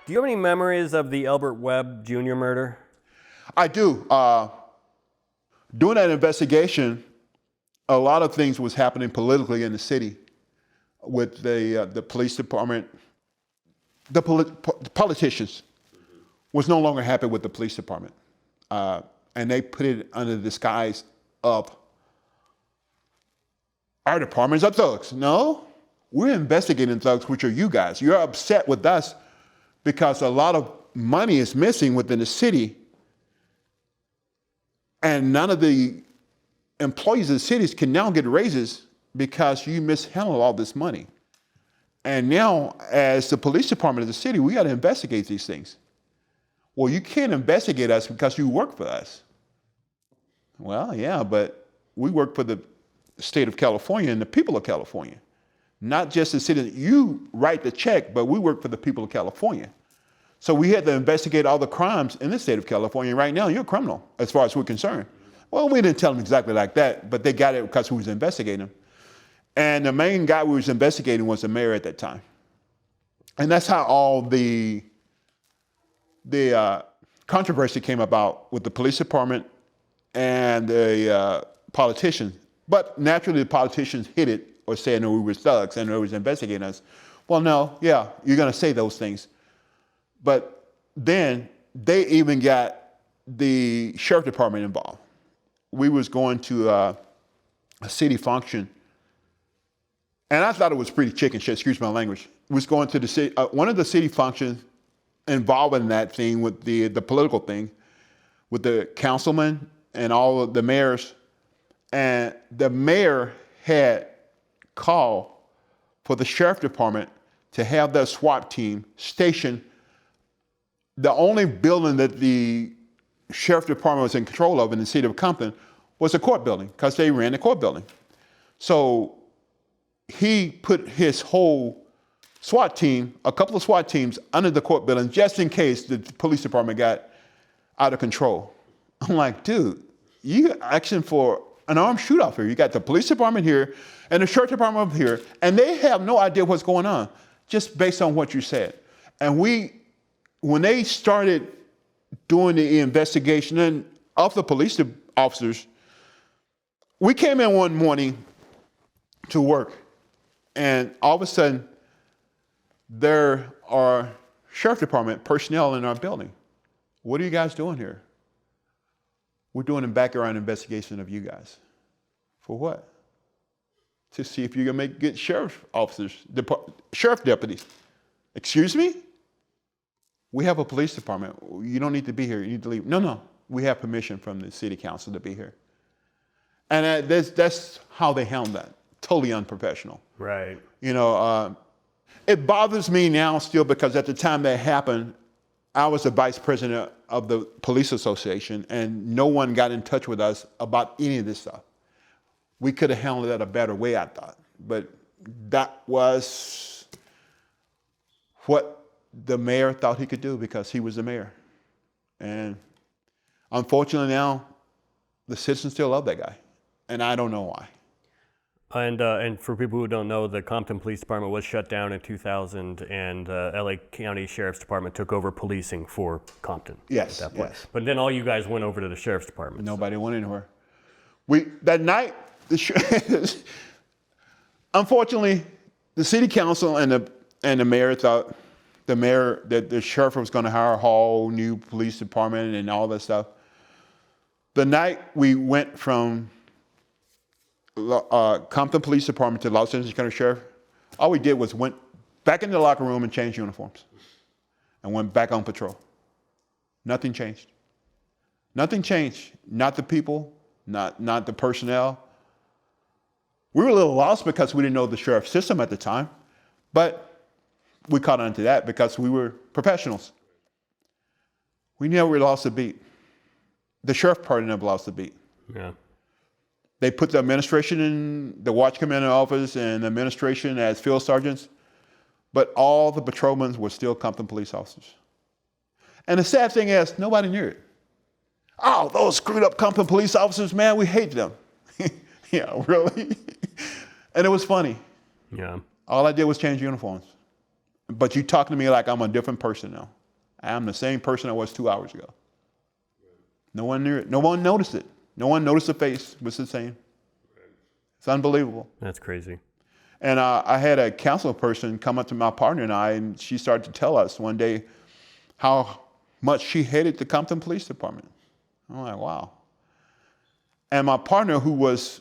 Do you have any memories of the Albert Webb Jr. murder? I do. During that investigation, a lot of things was happening politically in the city with the police department. The politicians was no longer happy with the police department. And they put it under the disguise of our department's are thugs. No, we're investigating thugs, which are you guys. You're upset with us because a lot of money is missing within the city, and none of the employees of the cities can now get raises because you mishandled all this money. And now, as the police department of the city, we got to investigate these things. Well, you can't investigate us because you work for us. Well, yeah, but we work for the state of California and the people of California, not just the city. You write the check, but we work for the people of California. So we had to investigate all the crimes in the state of California. Right now, you're a criminal, as far as we're concerned. Well, we didn't tell them exactly like that, but they got it because we was investigating them. And the main guy we was investigating was the mayor at that time. And that's how all the controversy came about with the police department and the politicians. But naturally, the politicians hid it or said, no, we were thugs and they was investigating us. Well, no, yeah, you're going to say those things. But then they even got the sheriff department involved. We was going to a city function, and I thought it was pretty chicken shit, excuse my language. We was going to the city, one of the city functions involving that thing with the political thing, with the councilman and all of the mayors. And the mayor had called for the sheriff department to have their SWAT team stationed. The only building that the sheriff department was in control of in the city of Compton was the court building, because they ran the court building. So he put his whole SWAT team, a couple of SWAT teams, under the court building just in case the police department got out of control. I'm like, dude, you action for an armed shootout here. You got the police department here and the sheriff department up here, and they have no idea what's going on, just based on what you said. And when they started doing the investigation of the police officers, we came in one morning to work, and all of a sudden, there are sheriff department personnel in our building. What are you guys doing here? We're doing a background investigation of you guys. For what? To see if you're gonna make good sheriff officers, sheriff deputies. Excuse me? We have a police department. You don't need to be here. You need to leave. No, we have permission from the city council to be here. And that's how they handle that. Totally unprofessional. Right. You know, it bothers me now still because at the time that happened, I was the vice president of the police association, and no one got in touch with us about any of this stuff. We could have handled that a better way, I thought. But that was what the mayor thought he could do because he was the mayor. And unfortunately now, the citizens still love that guy. And I don't know why. And for people who don't know, the Compton Police Department was shut down in 2000, and LA County Sheriff's Department took over policing for Compton. Yes, at that point. yes. But then all you guys went over to the Sheriff's Department. Nobody went anywhere. That night, unfortunately, the city council and the mayor thought that the sheriff was going to hire a whole new police department and all that stuff. The night we went from Compton Police Department to Los Angeles County Sheriff, all we did was went back in the locker room and changed uniforms and went back on patrol. Nothing changed. Nothing changed. Not the people, not the personnel. We were a little lost because we didn't know the sheriff system at the time, but we caught on to that because we were professionals. We never lost a beat. The sheriff party never lost a beat. Yeah. They put the administration in the watch commander office and administration as field sergeants, but all the patrolmen were still Compton police officers. And the sad thing is, nobody knew it. Oh, those screwed up Compton police officers, man, we hate them. Yeah, really? And it was funny. Yeah. All I did was change uniforms. But you talking to me like I'm a different person now. I am the same person I was 2 hours ago. No one knew it. No one noticed it. No one noticed the face was the same. It's unbelievable. That's crazy. And I had a council person come up to my partner and I, and she started to tell us one day how much she hated the Compton Police Department. I'm like, wow. And my partner, who was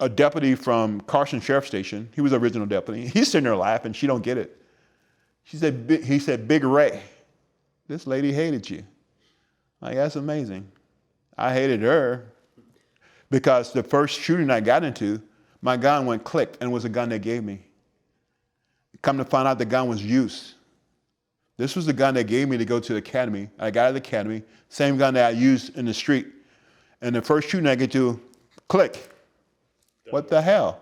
a deputy from Carson Sheriff Station, he was the original deputy, he's sitting there laughing, she don't get it. He said, Big Ray, this lady hated you. Like, that's amazing. I hated her because the first shooting I got into, my gun went click and it was a gun they gave me. Come to find out the gun was used. This was the gun they gave me to go to the academy. I got out of the academy, same gun that I used in the street. And the first shooting I get to, click. What the hell?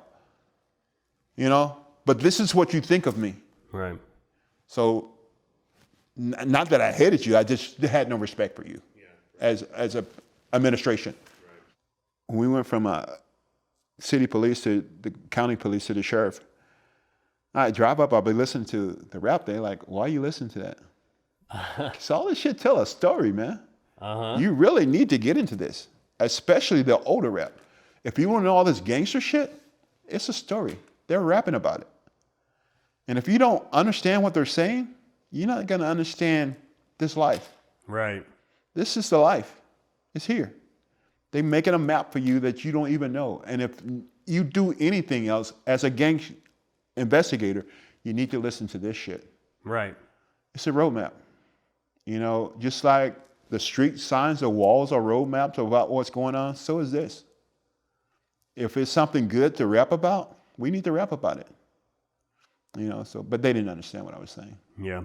You know? But this is what you think of me. Right. So, not that I hated you, I just had no respect for you as a administration. Right. When we went from city police to the county police to the sheriff, I drive up, I'll be listening to the rap. They're like, why are you listening to that? Because all this shit tell a story, man. You really need to get into this, especially the older rap. If you want to know all this gangster shit, it's a story. They're rapping about it. And if you don't understand what they're saying, you're not going to understand this life. Right. This is the life. It's here. They're making a map for you that you don't even know. And if you do anything else as a gang investigator, you need to listen to this shit. Right. It's a roadmap. You know, just like the street signs, the walls are roadmaps about what's going on, so is this. If it's something good to rap about, we need to rap about it. You know, so, but they didn't understand what I was saying. Yeah.